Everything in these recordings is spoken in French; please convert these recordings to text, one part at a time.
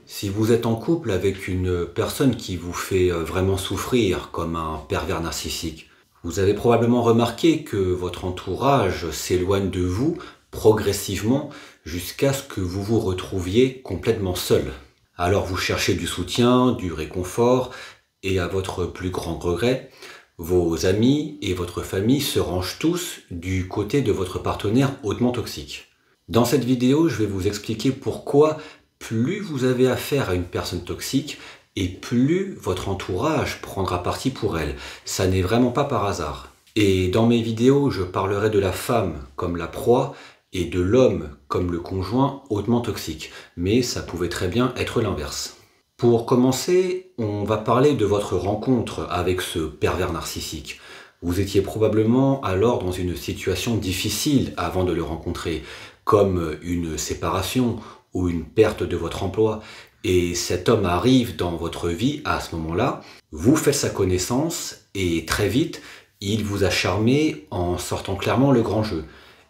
Si vous êtes en couple avec une personne qui vous fait vraiment souffrir, comme un pervers narcissique, vous avez probablement remarqué que votre entourage s'éloigne de vous progressivement jusqu'à ce que vous vous retrouviez complètement seul. Alors vous cherchez du soutien, du réconfort, et à votre plus grand regret, vos amis et votre famille se rangent tous du côté de votre partenaire hautement toxique. Dans cette vidéo, je vais vous expliquer pourquoi plus vous avez affaire à une personne toxique et plus votre entourage prendra parti pour elle. Ça n'est vraiment pas par hasard. Et dans mes vidéos, je parlerai de la femme comme la proie et de l'homme comme le conjoint hautement toxique. Mais ça pouvait très bien être l'inverse. Pour commencer, on va parler de votre rencontre avec ce pervers narcissique. Vous étiez probablement alors dans une situation difficile avant de le rencontrer, comme une séparation ou une perte de votre emploi, et cet homme arrive dans votre vie à ce moment-là, vous faites sa connaissance et très vite, il vous a charmé en sortant clairement le grand jeu.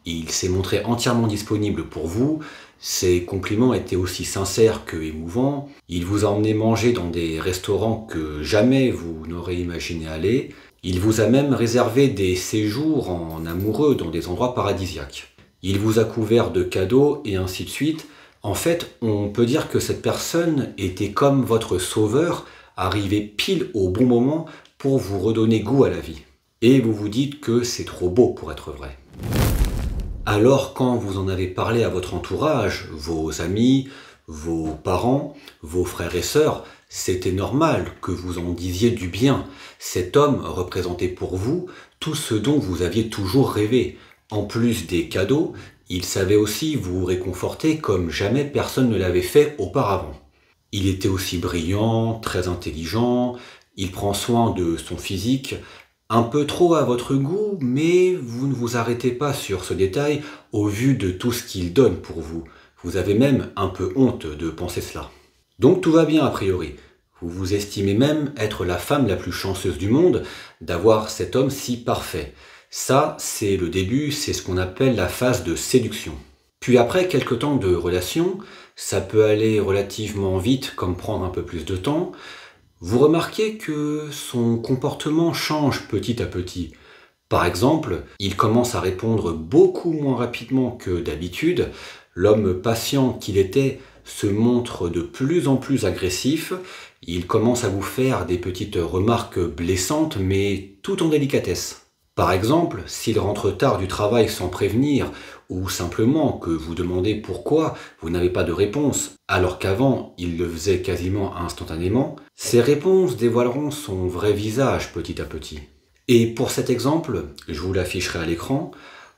Il s'est montré entièrement disponible pour vous, ses compliments étaient aussi sincères que émouvants, il vous a emmené manger dans des restaurants que jamais vous n'aurez imaginé aller, il vous a même réservé des séjours en amoureux dans des endroits paradisiaques. Il vous a couvert de cadeaux et ainsi de suite. En fait, on peut dire que cette personne était comme votre sauveur, arrivé pile au bon moment pour vous redonner goût à la vie. Et vous vous dites que c'est trop beau pour être vrai. Alors quand vous en avez parlé à votre entourage, vos amis, vos parents, vos frères et sœurs, c'était normal que vous en disiez du bien. Cet homme représentait pour vous tout ce dont vous aviez toujours rêvé. En plus des cadeaux, il savait aussi vous réconforter comme jamais personne ne l'avait fait auparavant. Il était aussi brillant, très intelligent, il prend soin de son physique, un peu trop à votre goût, mais vous ne vous arrêtez pas sur ce détail au vu de tout ce qu'il donne pour vous. Vous avez même un peu honte de penser cela. Donc tout va bien a priori. Vous vous estimez même être la femme la plus chanceuse du monde d'avoir cet homme si parfait. Ça, c'est le début, c'est ce qu'on appelle la phase de séduction. Puis après quelques temps de relation, ça peut aller relativement vite comme prendre un peu plus de temps, vous remarquez que son comportement change petit à petit. Par exemple, il commence à répondre beaucoup moins rapidement que d'habitude, l'homme patient qu'il était se montre de plus en plus agressif, il commence à vous faire des petites remarques blessantes mais tout en délicatesse. Par exemple, s'il rentre tard du travail sans prévenir, ou simplement que vous demandez pourquoi vous n'avez pas de réponse, alors qu'avant il le faisait quasiment instantanément, ces réponses dévoileront son vrai visage petit à petit. Et pour cet exemple, je vous l'afficherai à l'écran,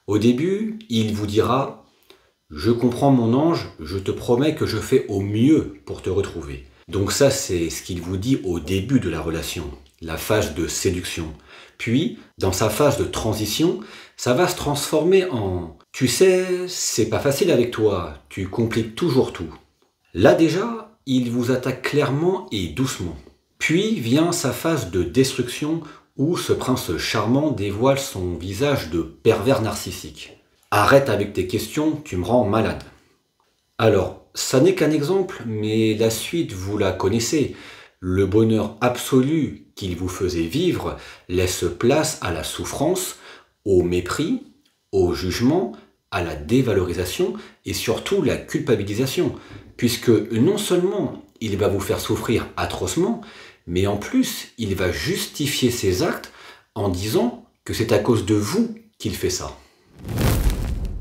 au début, il vous dira « Je comprends mon ange, je te promets que je fais au mieux pour te retrouver ». Donc ça, c'est ce qu'il vous dit au début de la relation, la phase de séduction. Puis, dans sa phase de transition, ça va se transformer en « Tu sais, c'est pas facile avec toi, tu compliques toujours tout ». Là déjà, il vous attaque clairement et doucement. Puis vient sa phase de destruction où ce prince charmant dévoile son visage de pervers narcissique. « Arrête avec tes questions, tu me rends malade ». Alors, ça n'est qu'un exemple, mais la suite vous la connaissez. Le bonheur absolu qu'il vous faisait vivre laisse place à la souffrance, au mépris, au jugement, à la dévalorisation et surtout la culpabilisation. Puisque non seulement il va vous faire souffrir atrocement, mais en plus il va justifier ses actes en disant que c'est à cause de vous qu'il fait ça.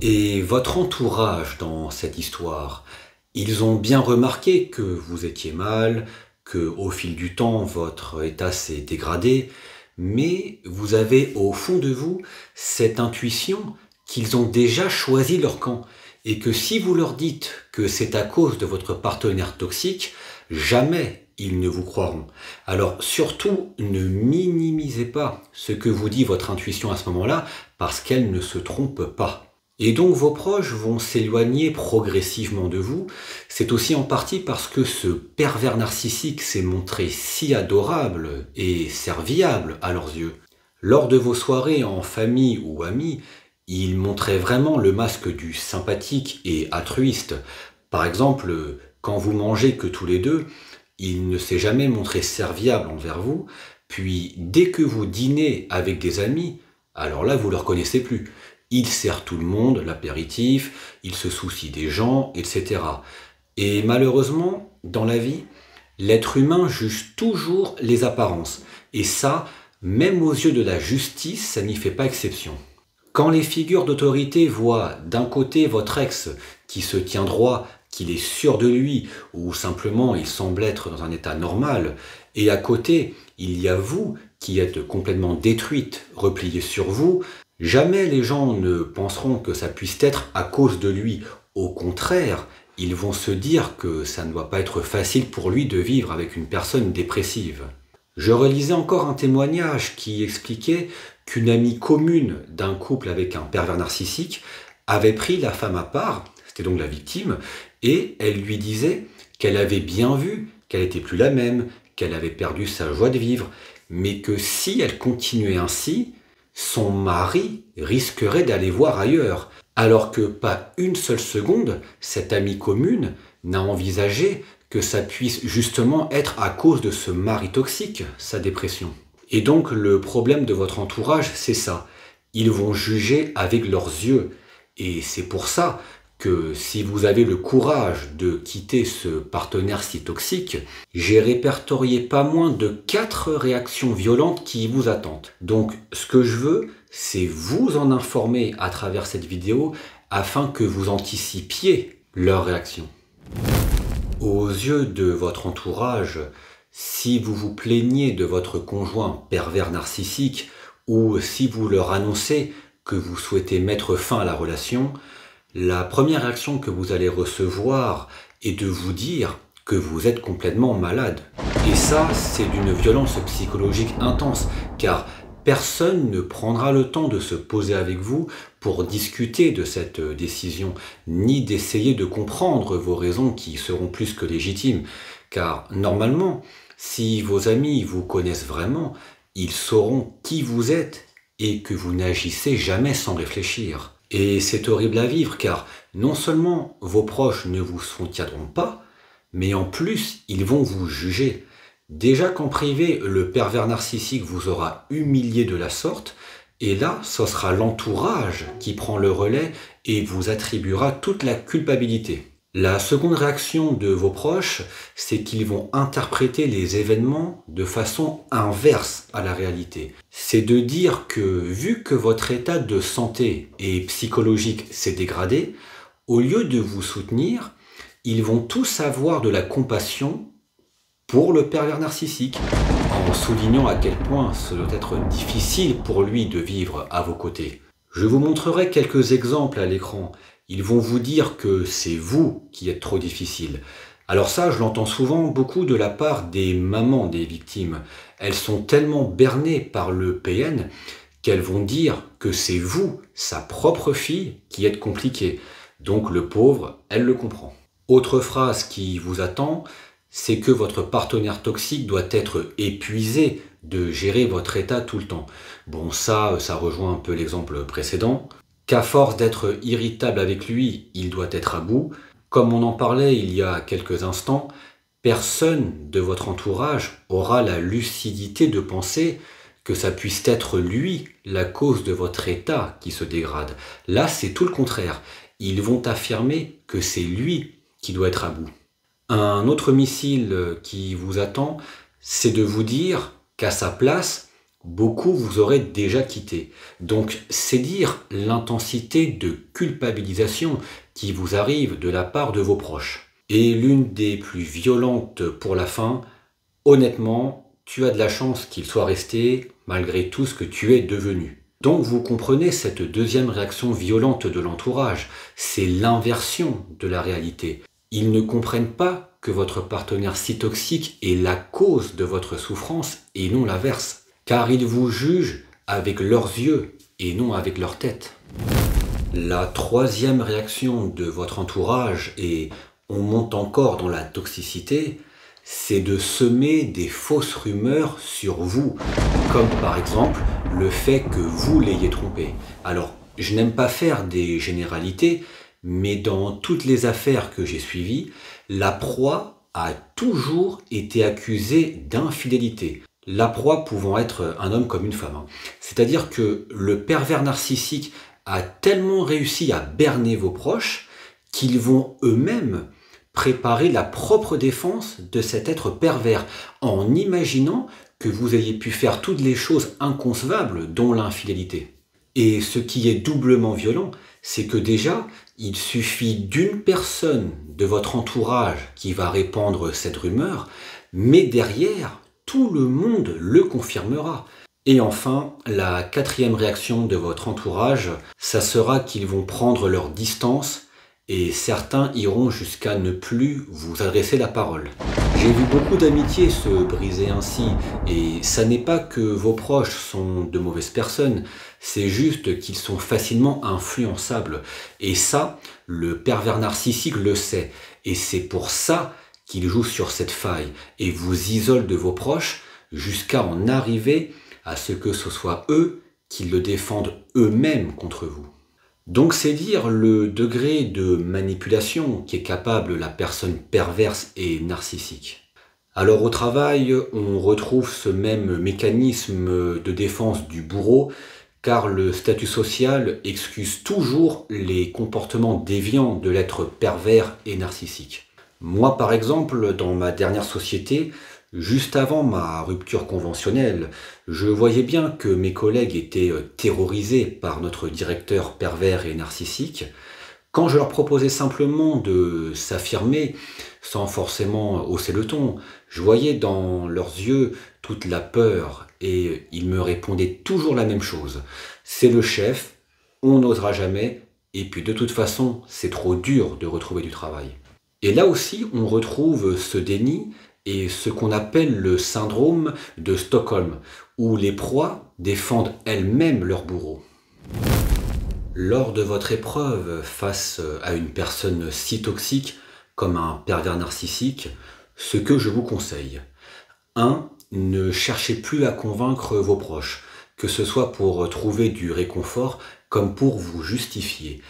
Et votre entourage dans cette histoire, ils ont bien remarqué que vous étiez mal, qu'au fil du temps, votre état s'est dégradé, mais vous avez au fond de vous cette intuition qu'ils ont déjà choisi leur camp, et que si vous leur dites que c'est à cause de votre partenaire toxique, jamais ils ne vous croiront. Alors surtout, ne minimisez pas ce que vous dit votre intuition à ce moment-là, parce qu'elle ne se trompe pas. Et donc vos proches vont s'éloigner progressivement de vous. C'est aussi en partie parce que ce pervers narcissique s'est montré si adorable et serviable à leurs yeux. Lors de vos soirées en famille ou amis, il montrait vraiment le masque du sympathique et altruiste. Par exemple, Quand vous mangez que tous les deux, il ne s'est jamais montré serviable envers vous, puis dès que vous dînez avec des amis, alors là vous ne le reconnaissez plus. Il sert tout le monde, l'apéritif, il se soucie des gens, etc. Et malheureusement, dans la vie, l'être humain juge toujours les apparences. Et ça, même aux yeux de la justice, ça n'y fait pas exception. Quand les figures d'autorité voient d'un côté votre ex qui se tient droit, qu'il est sûr de lui, ou simplement il semble être dans un état normal, et à côté, il y a vous qui êtes complètement détruite, repliée sur vous, jamais les gens ne penseront que ça puisse être à cause de lui. Au contraire, ils vont se dire que ça ne doit pas être facile pour lui de vivre avec une personne dépressive. Je relisais encore un témoignage qui expliquait qu'une amie commune d'un couple avec un pervers narcissique avait pris la femme à part, c'était donc la victime, et elle lui disait qu'elle avait bien vu qu'elle n'était plus la même, qu'elle avait perdu sa joie de vivre, mais que si elle continuait ainsi, son mari risquerait d'aller voir ailleurs, alors que pas une seule seconde, cette amie commune n'a envisagé que ça puisse justement être à cause de ce mari toxique, sa dépression. Et donc le problème de votre entourage, c'est ça. Ils vont juger avec leurs yeux. Et c'est pour ça que si vous avez le courage de quitter ce partenaire si toxique, j'ai répertorié pas moins de 4 réactions violentes qui vous attendent. Donc ce que je veux, c'est vous en informer à travers cette vidéo afin que vous anticipiez leurs réactions. Aux yeux de votre entourage, si vous vous plaignez de votre conjoint pervers narcissique ou si vous leur annoncez que vous souhaitez mettre fin à la relation, la première réaction que vous allez recevoir est de vous dire que vous êtes complètement malade. Et ça, c'est d'une violence psychologique intense, car personne ne prendra le temps de se poser avec vous pour discuter de cette décision, ni d'essayer de comprendre vos raisons qui seront plus que légitimes. Car normalement, si vos amis vous connaissent vraiment, ils sauront qui vous êtes et que vous n'agissez jamais sans réfléchir. Et c'est horrible à vivre car non seulement vos proches ne vous soutiendront pas, mais en plus ils vont vous juger. Déjà qu'en privé, le pervers narcissique vous aura humilié de la sorte, et là, ce sera l'entourage qui prend le relais et vous attribuera toute la culpabilité. La seconde réaction de vos proches, c'est qu'ils vont interpréter les événements de façon inverse à la réalité. C'est de dire que, vu que votre état de santé et psychologique s'est dégradé, au lieu de vous soutenir, ils vont tous avoir de la compassion pour le pervers narcissique, en soulignant à quel point ce doit être difficile pour lui de vivre à vos côtés. Je vous montrerai quelques exemples à l'écran. Ils vont vous dire que c'est vous qui êtes trop difficile. Alors ça, je l'entends souvent beaucoup de la part des mamans des victimes. Elles sont tellement bernées par le PN qu'elles vont dire que c'est vous, sa propre fille, qui êtes compliquée. Donc le pauvre, elle le comprend. Autre phrase qui vous attend, c'est que votre partenaire toxique doit être épuisé de gérer votre état tout le temps. Bon, ça rejoint un peu l'exemple précédent. Qu'à force d'être irritable avec lui, il doit être à bout. Comme on en parlait il y a quelques instants, personne de votre entourage aura la lucidité de penser que ça puisse être lui la cause de votre état qui se dégrade. Là, c'est tout le contraire. Ils vont affirmer que c'est lui qui doit être à bout. Un autre missile qui vous attend, c'est de vous dire qu'à sa place, beaucoup vous auraient déjà quitté. Donc c'est dire l'intensité de culpabilisation qui vous arrive de la part de vos proches. Et l'une des plus violentes pour la fin, honnêtement, tu as de la chance qu'il soit resté malgré tout ce que tu es devenu. Donc vous comprenez cette deuxième réaction violente de l'entourage, c'est l'inversion de la réalité. Ils ne comprennent pas que votre partenaire si toxique est la cause de votre souffrance et non l'inverse. Car ils vous jugent avec leurs yeux et non avec leur tête. La troisième réaction de votre entourage, et on monte encore dans la toxicité, c'est de semer des fausses rumeurs sur vous. Comme par exemple le fait que vous l'ayez trompé. Alors, je n'aime pas faire des généralités, mais dans toutes les affaires que j'ai suivies, La proie a toujours été accusée d'infidélité. La proie pouvant être un homme comme une femme, hein. C'est-à-dire que le pervers narcissique a tellement réussi à berner vos proches qu'ils vont eux-mêmes préparer la propre défense de cet être pervers en imaginant que vous ayez pu faire toutes les choses inconcevables, dont l'infidélité. Et ce qui est doublement violent, c'est que déjà, il suffit d'une personne de votre entourage qui va répandre cette rumeur, mais derrière, tout le monde le confirmera. Et enfin, la quatrième réaction de votre entourage, ça sera qu'ils vont prendre leur distance et certains iront jusqu'à ne plus vous adresser la parole. J'ai vu beaucoup d'amitiés se briser ainsi, et ça n'est pas que vos proches sont de mauvaises personnes, c'est juste qu'ils sont facilement influençables. Et ça, le pervers narcissique le sait, et c'est pour ça qu'il joue sur cette faille, et vous isole de vos proches jusqu'à en arriver à ce que ce soit eux qui le défendent eux-mêmes contre vous. Donc c'est dire le degré de manipulation qu'est capable la personne perverse et narcissique. Alors au travail, on retrouve ce même mécanisme de défense du bourreau, car le statut social excuse toujours les comportements déviants de l'être pervers et narcissique. Moi par exemple, dans ma dernière société, juste avant ma rupture conventionnelle, je voyais bien que mes collègues étaient terrorisés par notre directeur pervers et narcissique. Quand je leur proposais simplement de s'affirmer, sans forcément hausser le ton, je voyais dans leurs yeux toute la peur et ils me répondaient toujours la même chose. C'est le chef, on n'osera jamais, et puis de toute façon, c'est trop dur de retrouver du travail. Et là aussi, on retrouve ce déni et ce qu'on appelle le syndrome de Stockholm, où les proies défendent elles-mêmes leur bourreau. Lors de votre épreuve face à une personne si toxique comme un pervers narcissique, ce que je vous conseille. 1. Ne cherchez plus à convaincre vos proches, que ce soit pour trouver du réconfort comme pour vous justifier.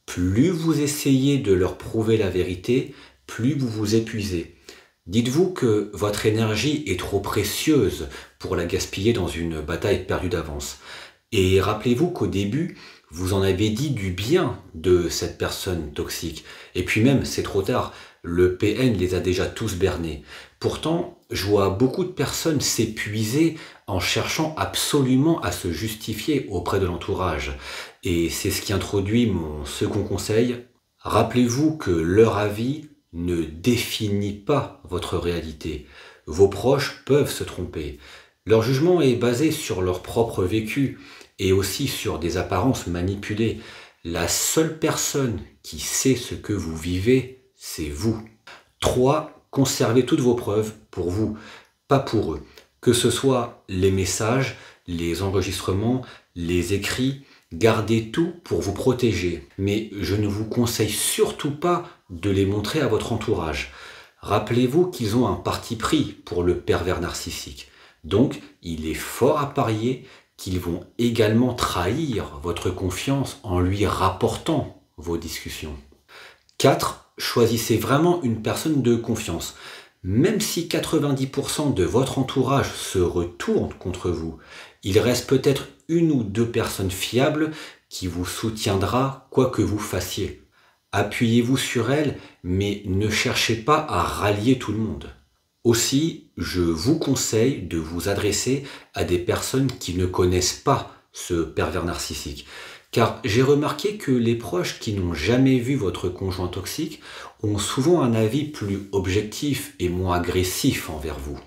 Plus vous essayez de leur prouver la vérité, plus vous vous épuisez. Dites-vous que votre énergie est trop précieuse pour la gaspiller dans une bataille perdue d'avance. Et rappelez-vous qu'au début, vous en avez dit du bien de cette personne toxique. Et puis même, c'est trop tard, le PN les a déjà tous bernés. Pourtant, je vois beaucoup de personnes s'épuiser en cherchant absolument à se justifier auprès de l'entourage. Et c'est ce qui introduit mon second conseil. Rappelez-vous que leur avis ne définit pas votre réalité. Vos proches peuvent se tromper. Leur jugement est basé sur leur propre vécu et aussi sur des apparences manipulées. La seule personne qui sait ce que vous vivez, c'est vous. 3. Conservez toutes vos preuves pour vous, pas pour eux. Que ce soit les messages, les enregistrements, les écrits, gardez tout pour vous protéger. Mais je ne vous conseille surtout pas de les montrer à votre entourage. Rappelez-vous qu'ils ont un parti pris pour le pervers narcissique. Donc, il est fort à parier qu'ils vont également trahir votre confiance en lui rapportant vos discussions. 4. Choisissez vraiment une personne de confiance. Même si 90% de votre entourage se retourne contre vous, il reste peut-être une ou deux personnes fiables qui vous soutiendra quoi que vous fassiez. Appuyez-vous sur elles, mais ne cherchez pas à rallier tout le monde. Aussi, je vous conseille de vous adresser à des personnes qui ne connaissent pas ce pervers narcissique. Car j'ai remarqué que les proches qui n'ont jamais vu votre conjoint toxique ont souvent un avis plus objectif et moins agressif envers vous.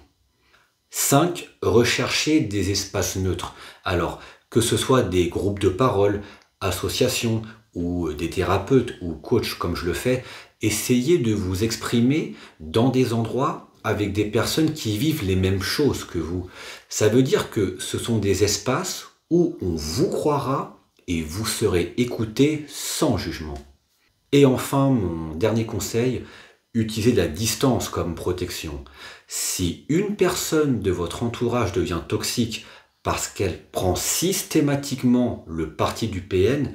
5. Recherchez des espaces neutres. Alors, que ce soit des groupes de parole, associations ou des thérapeutes ou coachs comme je le fais, essayez de vous exprimer dans des endroits avec des personnes qui vivent les mêmes choses que vous. Ça veut dire que ce sont des espaces où on vous croira et vous serez écouté sans jugement. Et enfin, mon dernier conseil, utilisez la distance comme protection. Si une personne de votre entourage devient toxique parce qu'elle prend systématiquement le parti du PN,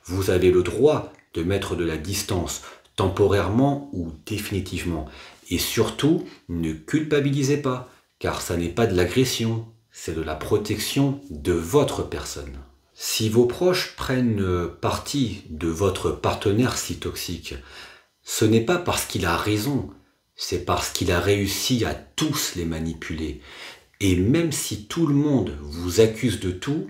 vous avez le droit de mettre de la distance temporairement ou définitivement. Et surtout, ne culpabilisez pas, car ça n'est pas de l'agression, c'est de la protection de votre personne. Si vos proches prennent parti de votre partenaire si toxique, ce n'est pas parce qu'il a raison, c'est parce qu'il a réussi à tous les manipuler. Et même si tout le monde vous accuse de tout,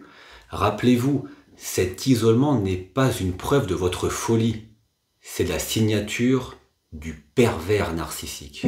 rappelez-vous, cet isolement n'est pas une preuve de votre folie, c'est la signature du pervers narcissique.